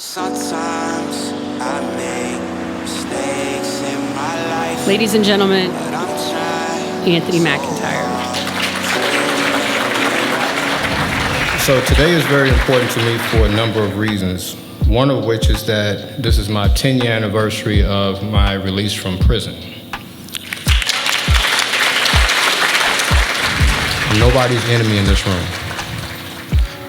Sometimes I make mistakes in my life. Ladies and gentlemen, But I'm trying Anthony McIntyre. So today is very important to me for a number of reasons. One of which is that this is my 10-year anniversary of my release from prison. I'm nobody's enemy in this room.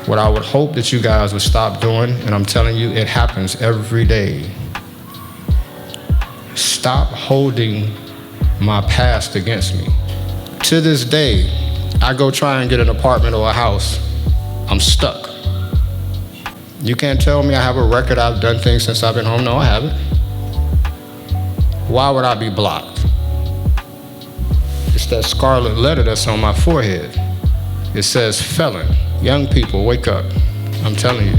What I would hope that you guys would stop doing, and I'm telling you, it happens every day. Stop holding my past against me. To this day, I go try and get an apartment or a house, I'm stuck. You can't tell me I have a record, I've done things since I've been home. No, I haven't. Why would I be blocked? It's that scarlet letter that's on my forehead. It says felon. Young people, wake up. I'm telling you.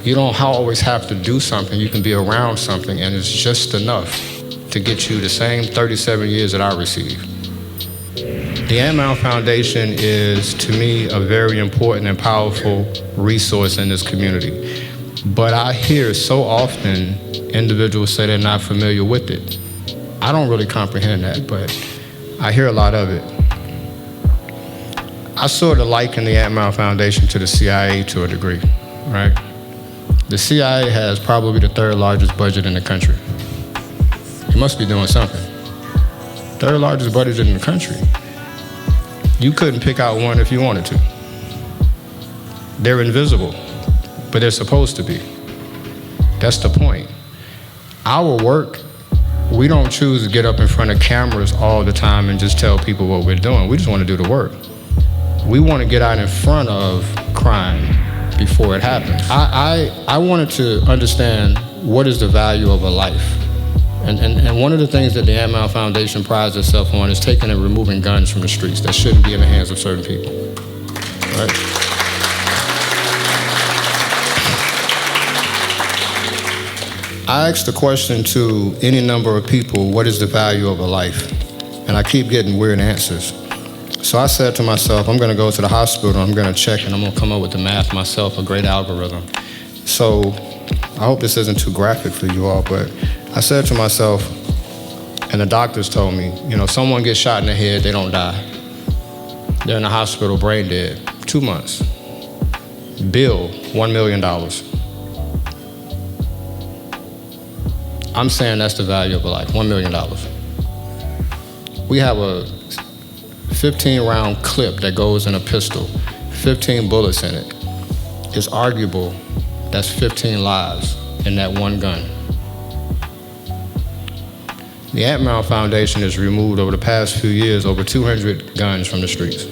You don't always have to do something. You can be around something, and it's just enough to get you the same 37 years that I received. The Antmound Foundation is, to me, a very important and powerful resource in this community. But I hear so often individuals say they're not familiar with it. I don't really comprehend that, but I hear a lot of it. I sort of liken the Antmound Foundation to the CIA to a degree, right? The CIA has probably the third largest budget in the country. You must be doing something. Third largest budget in the country. You couldn't pick out one if you wanted to. They're invisible, but they're supposed to be. That's the point. Our work, we don't choose to get up in front of cameras all the time and just tell people what we're doing. We just want to do the work. We want to get out in front of crime before it happens. I wanted to understand what is the value of a life. And one of the things that the Antmound Foundation prides itself on is taking and removing guns from the streets that shouldn't be in the hands of certain people. Right? I asked the question to any number of people, what is the value of a life? And I keep getting weird answers. So I said to myself, I'm going to go to the hospital, I'm going to check, and I'm going to come up with the math myself, a great algorithm. So I hope this isn't too graphic for you all, but I said to myself, and the doctors told me, someone gets shot in the head, they don't die. They're in the hospital, brain dead, 2 months. Bill, $1 million. I'm saying that's the value of a life, $1 million. We have a 15-round clip that goes in a pistol, 15 bullets in it. It's arguable that's 15 lives in that one gun. The Antmound Foundation has removed over the past few years over 200 guns from the streets.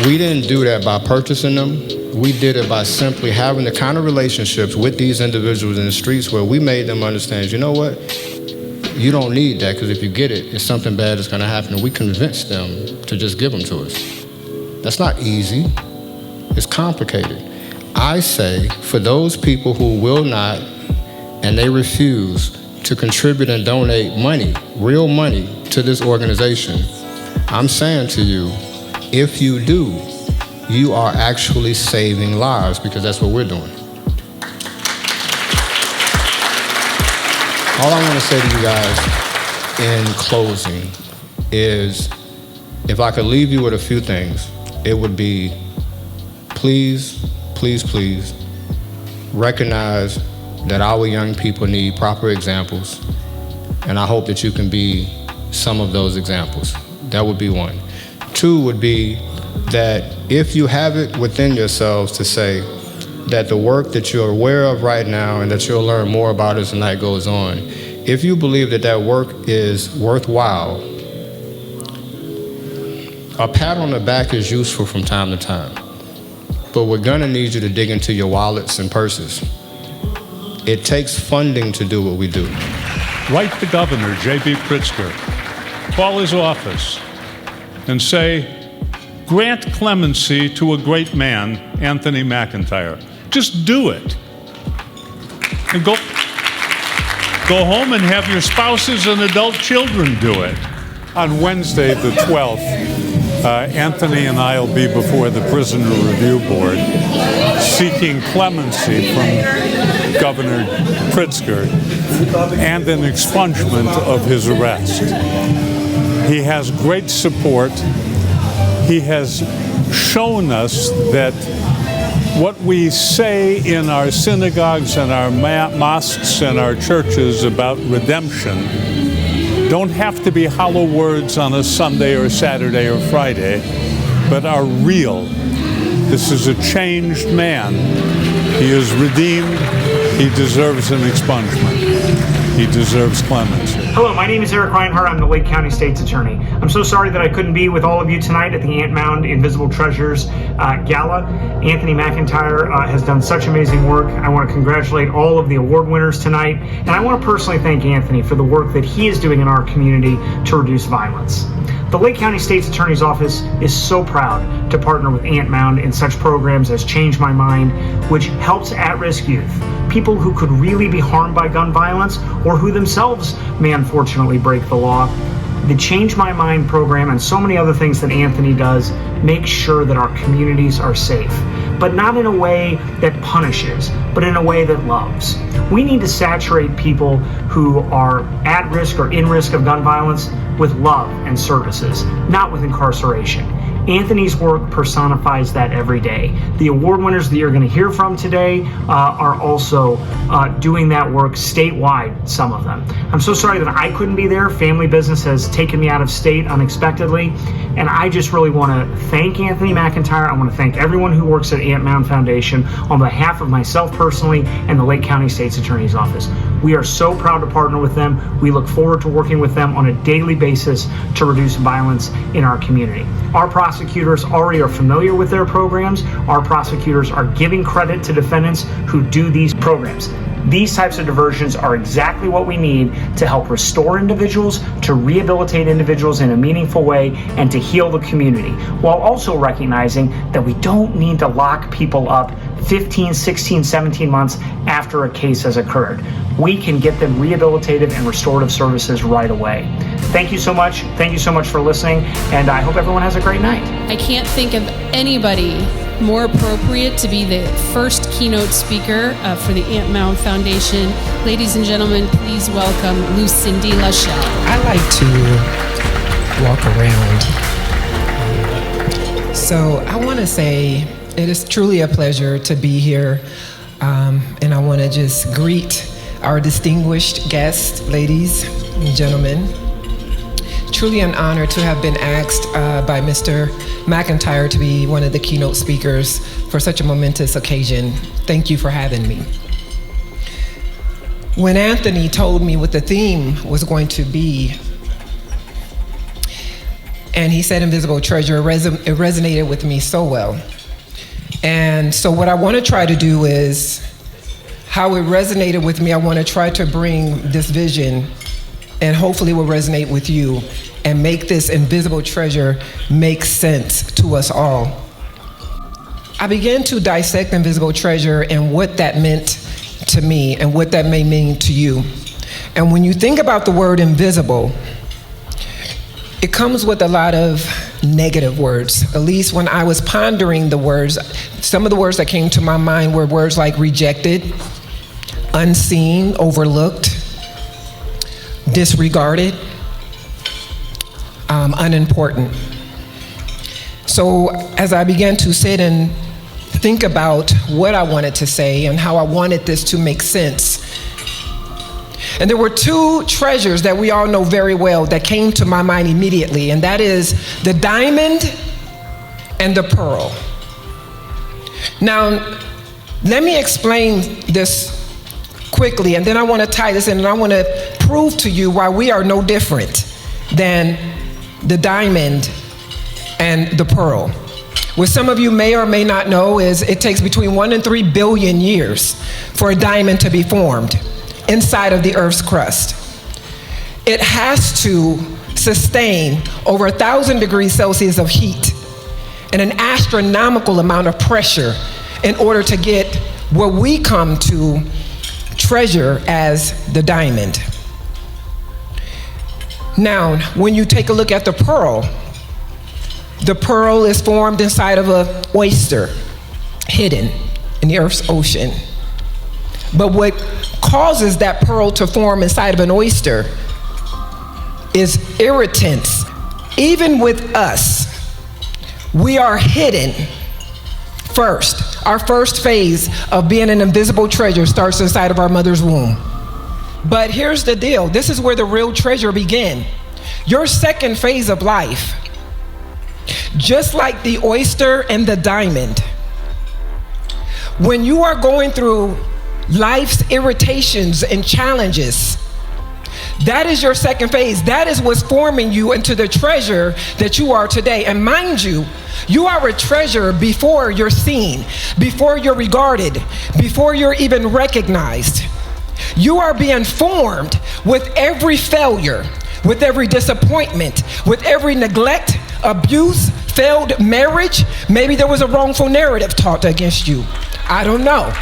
We didn't do that by purchasing them. We did it by simply having the kind of relationships with these individuals in the streets where we made them understand, you know what? You don't need that, because if you get it, it's something bad that's going to happen. And we convinced them to just give them to us. That's not easy. It's complicated. I say, for those people who will not, and they refuse to contribute and donate money, real money, to this organization, I'm saying to you, if you do, you are actually saving lives, because that's what we're doing. All I want to say to you guys in closing is, if I could leave you with a few things, it would be, please, please, please recognize that our young people need proper examples, and I hope that you can be some of those examples. That would be one. Two would be that if you have it within yourselves to say that the work that you're aware of right now and that you'll learn more about as the night goes on, if you believe that that work is worthwhile, a pat on the back is useful from time to time, but we're gonna need you to dig into your wallets and purses. It takes funding to do what we do. Write the governor, J.B. Pritzker, call his office and say, grant clemency to a great man, Anthony McIntyre. Just do it. And go home and have your spouses and adult children do it. On Wednesday, the 12th, Anthony and I will be before the Prisoner Review Board seeking clemency from Governor Pritzker and an expungement of his arrest. He has great support. He has shown us that what we say in our synagogues and our mosques and our churches about redemption don't have to be hollow words on a Sunday or Saturday or Friday, but are real. This is a changed man. He is redeemed. He deserves an expungement. He deserves clemency. Hello, my name is Eric Reinhardt. I'm the Lake County State's Attorney. I'm so sorry that I couldn't be with all of you tonight at the Antmound Invisible Treasures Gala. Anthony McIntyre has done such amazing work. I want to congratulate all of the award winners tonight, and I want to personally thank Anthony for the work that he is doing in our community to reduce violence. The Lake County State's Attorney's Office is so proud to partner with Antmound in such programs as Change My Mind, which helps at-risk youth, people who could really be harmed by gun violence or who themselves may unfortunately break the law. The Change My Mind program and so many other things that Anthony does make sure that our communities are safe, but not in a way that punishes, but in a way that loves. We need to saturate people who are at risk or in risk of gun violence with love and services, not with incarceration. Anthony's work personifies that every day. The award winners that you're going to hear from today are also doing that work statewide, some of them. I'm so sorry that I couldn't be there. Family business has taken me out of state unexpectedly, and I just really want to thank Anthony McIntyre. I want to thank everyone who works at Antmound Foundation on behalf of myself personally and the Lake County State's Attorney's Office. We are so proud to partner with them. We look forward to working with them on a daily basis to reduce violence in our community. Our prosecutors already are familiar with their programs. Our prosecutors are giving credit to defendants who do these programs. These types of diversions are exactly what we need to help restore individuals, to rehabilitate individuals in a meaningful way, and to heal the community, while also recognizing that we don't need to lock people up 15, 16, 17 months after a case has occurred. We can get them rehabilitative and restorative services right away. Thank you so much. Thank you so much for listening, and I hope everyone has a great night. I can't think of anybody more appropriate to be the first keynote speaker for the Antmound Foundation. Ladies and gentlemen, please welcome Lucindy Lachelle. I like to walk around. So I want to say it is truly a pleasure to be here, and I want to just greet our distinguished guests, ladies and gentlemen. Truly an honor to have been asked by Mr. McIntyre to be one of the keynote speakers for such a momentous occasion. Thank you for having me. When Anthony told me what the theme was going to be, and he said Invisible Treasure, it resonated with me so well. And so what I want to try to do is, how it resonated with me, I want to try to bring this vision, and hopefully will resonate with you, and make this invisible treasure make sense to us all. I began to dissect invisible treasure and what that meant to me and what that may mean to you. And when you think about the word invisible, it comes with a lot of negative words. At least when I was pondering the words, some of the words that came to my mind were words like rejected, unseen, overlooked, disregarded, unimportant. So as I began to sit and think about what I wanted to say and how I wanted this to make sense, and there were two treasures that we all know very well that came to my mind immediately, and that is the diamond and the pearl. Now, let me explain this quickly, and then I want to tie this in, and I want to prove to you why we are no different than the diamond and the pearl. What some of you may or may not know is it takes between 1 and 3 billion years for a diamond to be formed inside of the Earth's crust. It has to sustain over 1,000 degrees Celsius of heat and an astronomical amount of pressure in order to get what we come to treasure as the diamond. Now, when you take a look at the The pearl is formed inside of an oyster, hidden in the Earth's ocean. But what causes that pearl to form inside of an oyster is irritants. Even with us, we are hidden first. Our first phase of being an invisible treasure starts inside of our mother's womb. But here's the deal. This is where the real treasure begins. Your second phase of life, just like the oyster and the diamond, when you are going through life's irritations and challenges, that is your second phase. That is what's forming you into the treasure that you are today. And mind you, you are a treasure before you're seen, before you're regarded, before you're even recognized. You are being formed with every failure, with every disappointment, with every neglect, abuse, failed marriage. Maybe there was a wrongful narrative taught against you. I don't know.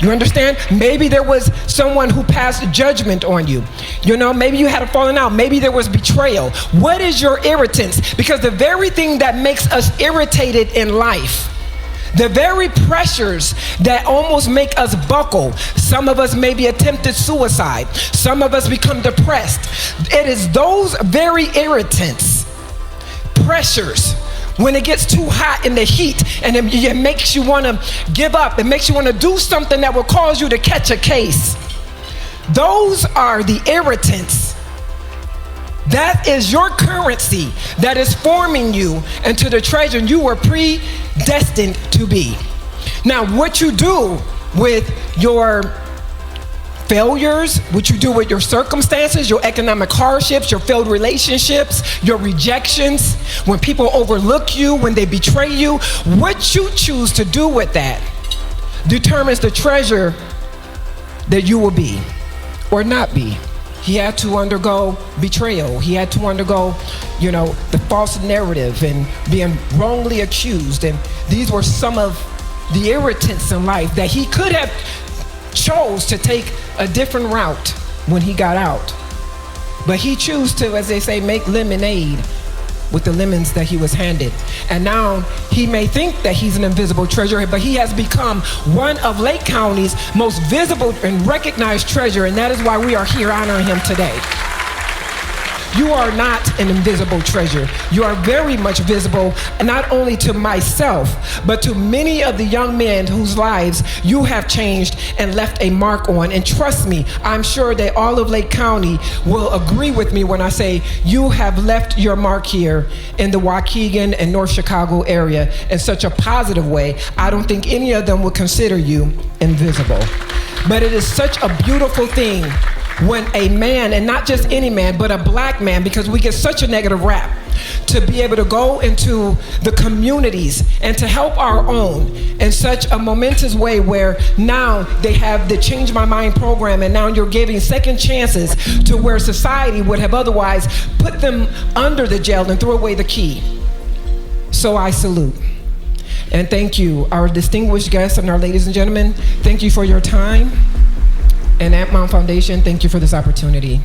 You understand? Maybe there was someone who passed judgment on you. You know, maybe you had a falling out. Maybe there was betrayal. What is your irritants? Because the very thing that makes us irritated in life, the very pressures that almost make us buckle, some of us maybe attempted suicide, some of us become depressed. It is those very irritants, pressures, when it gets too hot in the heat and it makes you want to give up, it makes you want to do something that will cause you to catch a case. Those are the irritants. That is your currency that is forming you into the treasure you were predestined to be. Now, what you do with your failures, what you do with your circumstances, your economic hardships, your failed relationships, your rejections, when people overlook you, when they betray you, what you choose to do with that determines the treasure that you will be or not be. He had to undergo betrayal. He had to undergo, the false narrative and being wrongly accused. And these were some of the irritants in life that he could have chose to take a different route when he got out. But he chose to, as they say, make lemonade with the lemons that he was handed. And now he may think that he's an invisible treasure, but he has become one of Lake County's most visible and recognized treasure, and that is why we are here honoring him today. You are not an invisible treasure. You are very much visible, not only to myself, but to many of the young men whose lives you have changed and left a mark on. And trust me, I'm sure that all of Lake County will agree with me when I say you have left your mark here in the Waukegan and North Chicago area in such a positive way. I don't think any of them would consider you invisible. But it is such a beautiful thing when a man, and not just any man, but a black man, because we get such a negative rap, to be able to go into the communities and to help our own in such a momentous way, where now they have the Change My Mind program, and now you're giving second chances to where society would have otherwise put them under the jail and threw away the key. So I salute. And thank you, our distinguished guests and our ladies and gentlemen. Thank you for your time. And Antmound Foundation, thank you for this opportunity.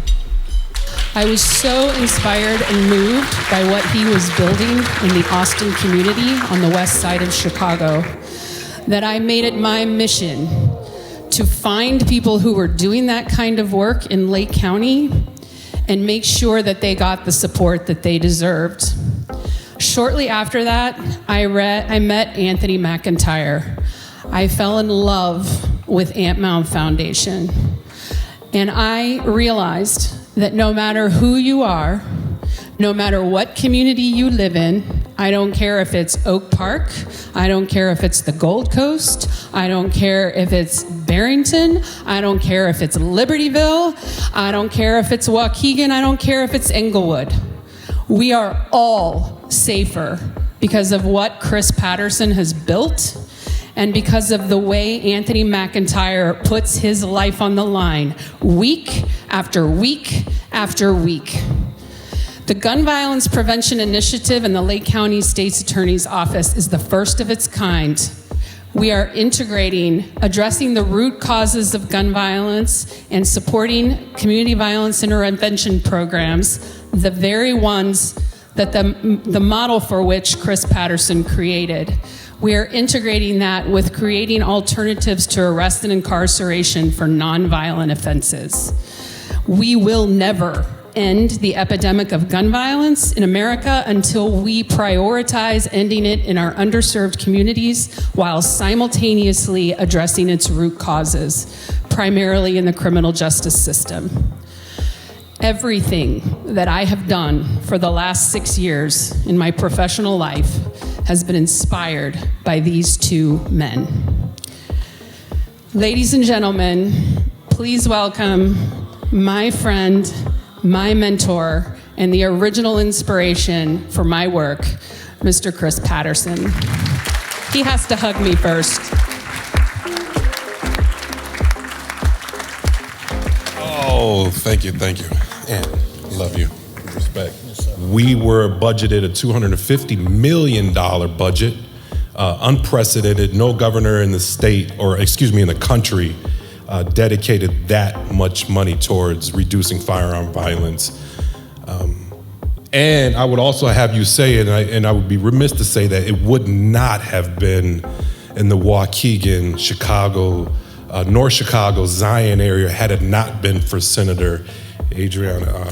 I was so inspired and moved by what he was building in the Austin community on the west side of Chicago that I made it my mission to find people who were doing that kind of work in Lake County and make sure that they got the support that they deserved. Shortly after that, I met Anthony McIntyre. I fell in love with Antmound Foundation. And I realized that no matter who you are, no matter what community you live in, I don't care if it's Oak Park, I don't care if it's the Gold Coast, I don't care if it's Barrington, I don't care if it's Libertyville, I don't care if it's Waukegan, I don't care if it's Englewood. We are all safer because of what Chris Patterson has built, and because of the way Anthony McIntyre puts his life on the line week after week after week. The Gun Violence Prevention Initiative in the Lake County State's Attorney's Office is the first of its kind. We are integrating, addressing the root causes of gun violence and supporting community violence intervention programs, the very ones that the model for which Chris Patterson created, we are integrating that with creating alternatives to arrest and incarceration for nonviolent offenses. We will never end the epidemic of gun violence in America until we prioritize ending it in our underserved communities while simultaneously addressing its root causes, primarily in the criminal justice system. Everything that I have done for the last 6 years in my professional life has been inspired by these two men. Ladies and gentlemen, please welcome my friend, my mentor, and the original inspiration for my work, Mr. Chris Patterson. He has to hug me first. Oh, thank you. And love you. Respect. We were budgeted a $250 million budget, unprecedented. No governor in the state, in the country, dedicated that much money towards reducing firearm violence. And I would also have you say, and I would be remiss to say that it would not have been in the Waukegan, Chicago, North Chicago, Zion area had it not been for Senator Adriana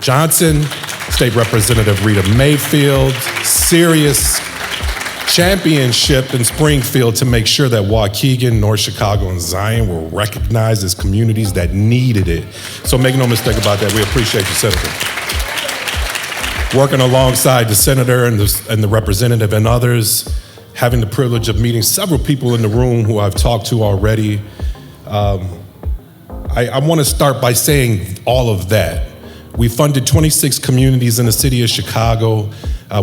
Johnson, State Representative Rita Mayfield, serious championship in Springfield to make sure that Waukegan, North Chicago, and Zion were recognized as communities that needed it. So make no mistake about that, we appreciate you, Senator. Working alongside the Senator and the Representative and others, having the privilege of meeting several people in the room who I've talked to already. I want to start by saying all of that. We funded 26 communities in the city of Chicago.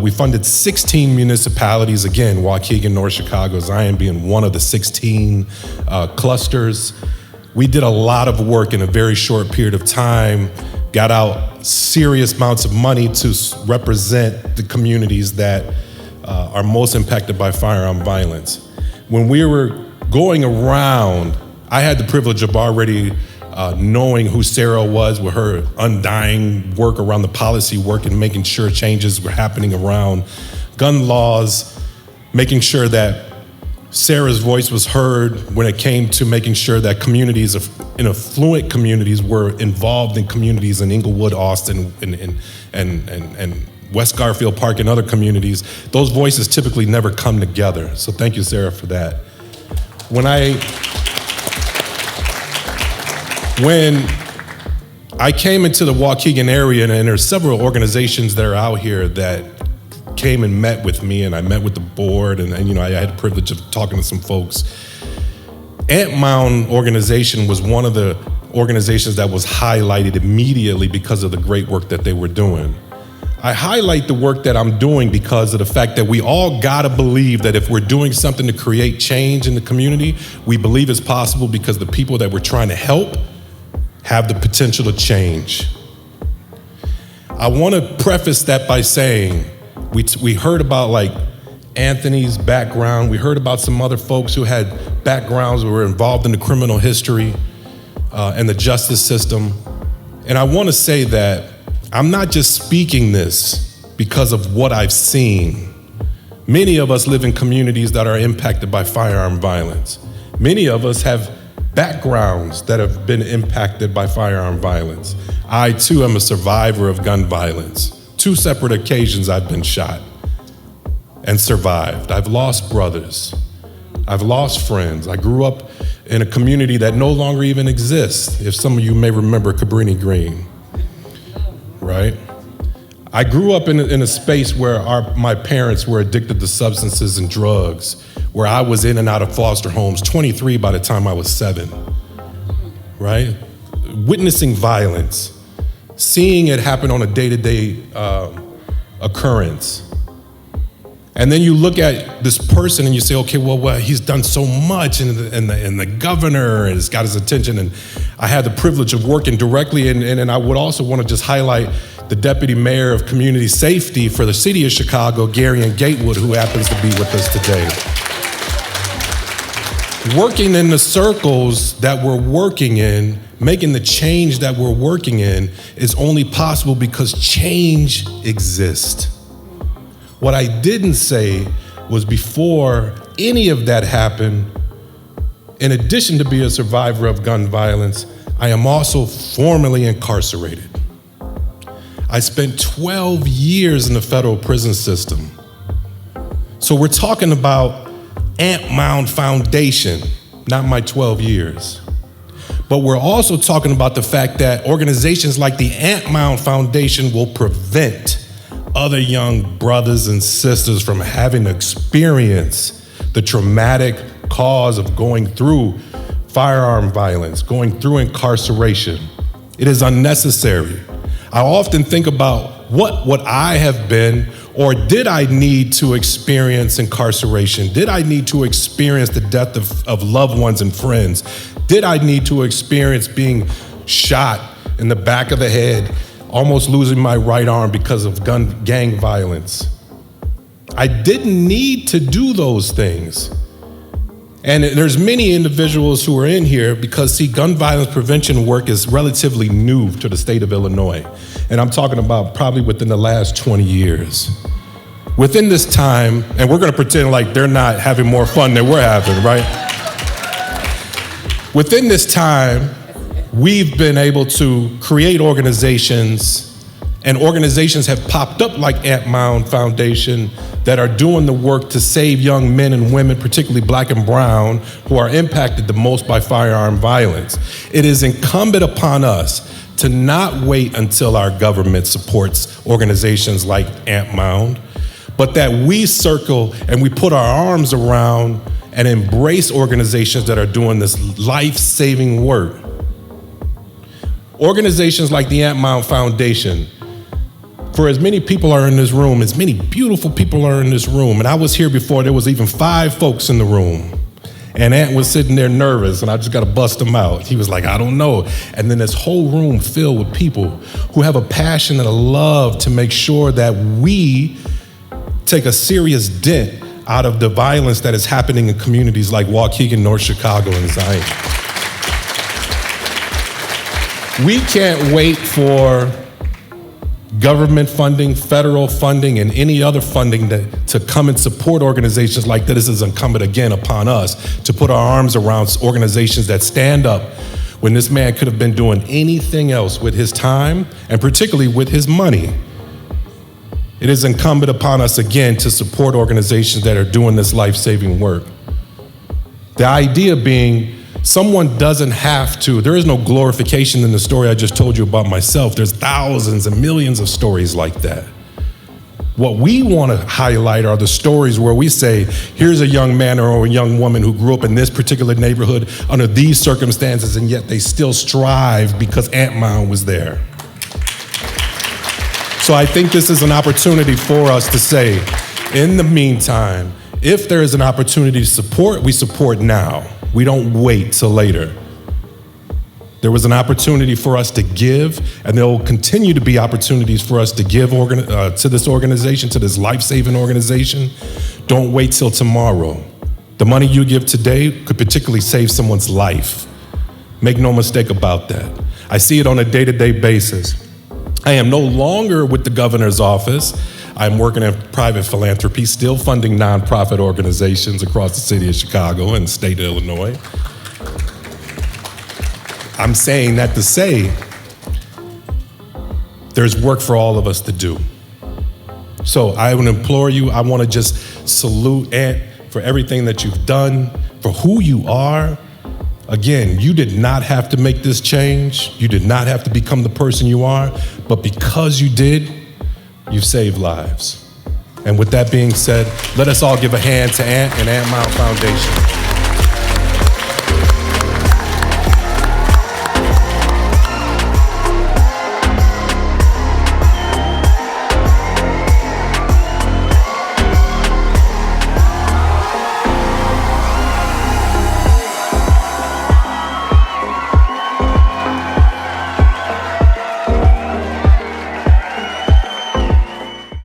We funded 16 municipalities, again, Waukegan, North Chicago, Zion being one of the 16 clusters. We did a lot of work in a very short period of time, got out serious amounts of money to represent the communities that are most impacted by firearm violence. When we were going around, I had the privilege of already knowing who Sarah was with her undying work around the policy work and making sure changes were happening around gun laws, making sure that Sarah's voice was heard when it came to making sure that communities in affluent communities were involved in communities in Inglewood, Austin, and West Garfield Park and other communities. Those voices typically never come together. So thank you, Sarah, for that. When I came into the Waukegan area, and there's several organizations that are out here that came and met with me, and I met with the board, and I had the privilege of talking to some folks. Antmound organization was one of the organizations that was highlighted immediately because of the great work that they were doing. I highlight the work that I'm doing because of the fact that we all gotta believe that if we're doing something to create change in the community, we believe it's possible because the people that we're trying to help have the potential to change. I wanna preface that by saying, we heard about like Anthony's background, we heard about some other folks who had backgrounds who were involved in the criminal history and the justice system. And I wanna say that I'm not just speaking this because of what I've seen. Many of us live in communities that are impacted by firearm violence. Many of us have backgrounds that have been impacted by firearm violence. I too am a survivor of gun violence. 2 separate occasions I've been shot and survived. I've lost brothers. I've lost friends. I grew up in a community that no longer even exists. If some of you may remember Cabrini Green, right? I grew up in a space where my parents were addicted to substances and drugs, where I was in and out of foster homes, 23 by the time I was 7, right? Witnessing violence, seeing it happen on a day-to-day occurrence. And then you look at this person and you say, okay, well, he's done so much, and the governor has got his attention, and I had the privilege of working directly, and I would also want to just highlight the deputy mayor of community safety for the city of Chicago, Gary Gatewood, who happens to be with us today. Working in the circles that we're working in, making the change that we're working in is only possible because change exists. What I didn't say was before any of that happened, in addition to being a survivor of gun violence, I am also formerly incarcerated. I spent 12 years in the federal prison system. So we're talking about Antmound Foundation, not my 12 years. But we're also talking about the fact that organizations like the Antmound Foundation will prevent other young brothers and sisters from having to experience the traumatic cause of going through firearm violence, going through incarceration. It is unnecessary. I often think about what would I have been, or did I need to experience incarceration? Did I need to experience the death of loved ones and friends? Did I need to experience being shot in the back of the head, almost losing my right arm because of gang violence? I didn't need to do those things. And there's many individuals who are in here because, see, gun violence prevention work is relatively new to the state of Illinois. And I'm talking about probably within the last 20 years. Within this time, and we're gonna pretend like they're not having more fun than we're having, right? Within this time, we've been able to create organizations, and organizations have popped up like Antmound Foundation that are doing the work to save young men and women, particularly Black and brown, who are impacted the most by firearm violence. It is incumbent upon us to not wait until our government supports organizations like Antmound, but that we circle and we put our arms around and embrace organizations that are doing this life-saving work. Organizations like the Antmound Foundation, for as many people are in this room, as many beautiful people are in this room, and I was here before there was even 5 folks in the room, and Ant was sitting there nervous, and I just got to bust him out. He was like, I don't know. And then this whole room filled with people who have a passion and a love to make sure that we take a serious dent out of the violence that is happening in communities like Waukegan, North Chicago, and Zion. We can't wait for government funding, federal funding, and any other funding to come and support organizations like this. Is incumbent again upon us to put our arms around organizations that stand up when this man could have been doing anything else with his time, and particularly with his money. It is incumbent upon us again to support organizations that are doing this life-saving work. The idea being, someone doesn't have to, there is no glorification in the story I just told you about myself. There's thousands and millions of stories like that. What we want to highlight are the stories where we say, here's a young man or a young woman who grew up in this particular neighborhood under these circumstances, and yet they still strive because Antmound was there. So I think this is an opportunity for us to say, in the meantime, if there is an opportunity to support, we support now. We don't wait till later. There was an opportunity for us to give, and there will continue to be opportunities for us to give to this organization, to this life-saving organization. Don't wait till tomorrow. The money you give today could particularly save someone's life. Make no mistake about that. I see it on a day-to-day basis. I am no longer with the governor's office. I'm working in private philanthropy, still funding nonprofit organizations across the city of Chicago and the state of Illinois. I'm saying that to say there's work for all of us to do. So I would implore you, I want to just salute Ant for everything that you've done, for who you are. Again, you did not have to make this change. You did not have to become the person you are, but because you did, you've saved lives. And with that being said, let us all give a hand to Ant and Antmound Foundation.